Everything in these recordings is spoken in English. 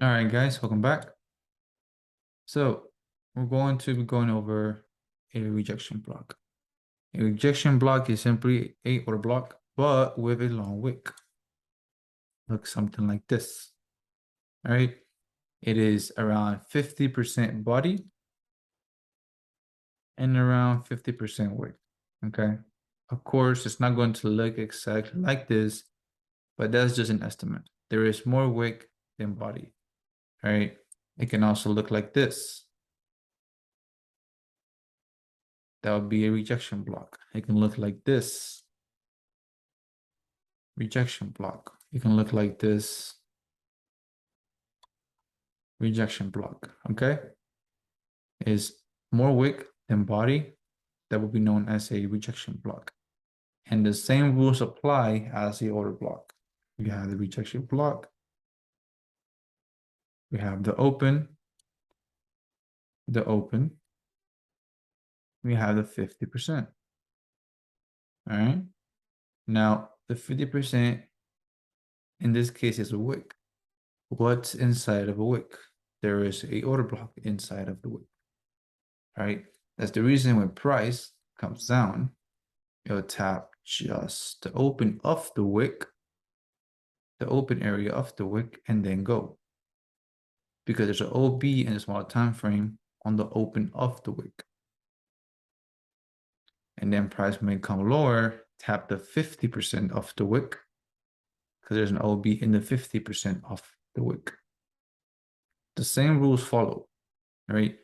All right, guys, welcome back. So we're going to be going over a rejection block. A rejection block is simply a order block, but with a long wick. Looks something like this. All right. It is around 50% body and around 50% wick. Okay. Of course, it's not going to look exactly like this, but that's just an estimate. There is more wick than body. All right. It can also look like this. That would be a rejection block. It can look like this. Rejection block. It can look like this. Rejection block. Okay. Is more wick than body. That would be known as a rejection block. And the same rules apply as the order block. We have the rejection block. We have the open. The open. We have the 50%. All right. Now, the 50% in this case is a wick. What's inside of a wick? There is a order block inside of the wick. All right. That's the reason when price comes down, it'll tap just the open of the wick, the open area of the wick, and then go. Because there's an OB in a smaller time frame on the open of the wick. And then price may come lower, tap the 50% of the wick, because there's an OB in the 50% of the wick. The same rules follow, right?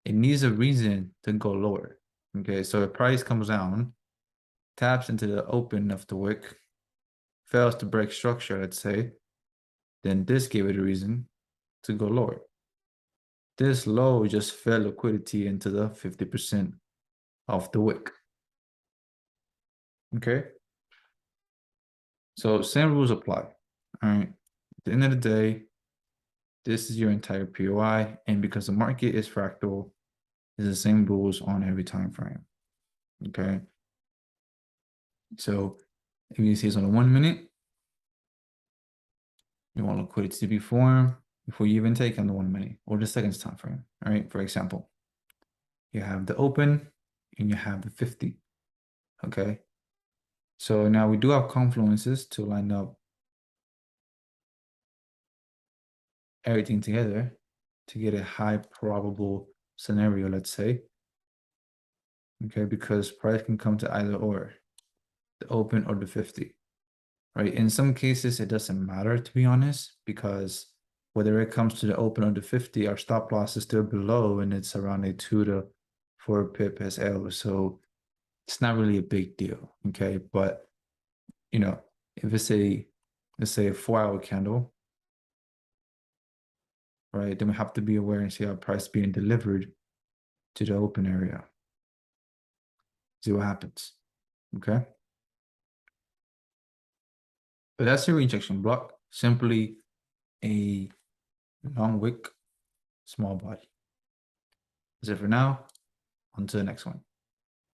It needs a reason to go lower. Okay, so if price comes down, taps into the open of the wick, fails to break structure, let's say, then this gave it a reason to go lower. This low just fed liquidity into the 50% of the wick. Okay. So same rules apply. All right. At the end of the day, this is your entire POI. And because the market is fractal, it's the same rules on every time frame. Okay. So if you see it's on a 1 minute, you want liquidity to be formed before you even take on the 1 minute or the second time frame. All right. For example, you have the open and you have the 50. Okay. So now we do have confluences to line up everything together to get a high probable scenario, let's say. Okay, because price can come to either or, the open or the 50. Right? In some cases, it doesn't matter, to be honest, because whether it comes to the open or the 50, our stop loss is still below and it's around a 2 to 4 pip SL. So it's not really a big deal. Okay. But you know, if it's let's say a 4-hour candle, right? Then we have to be aware and see our price being delivered to the open area. See what happens. Okay. But that's a rejection block, simply a long wick, small body. That's it for now. On to the next one.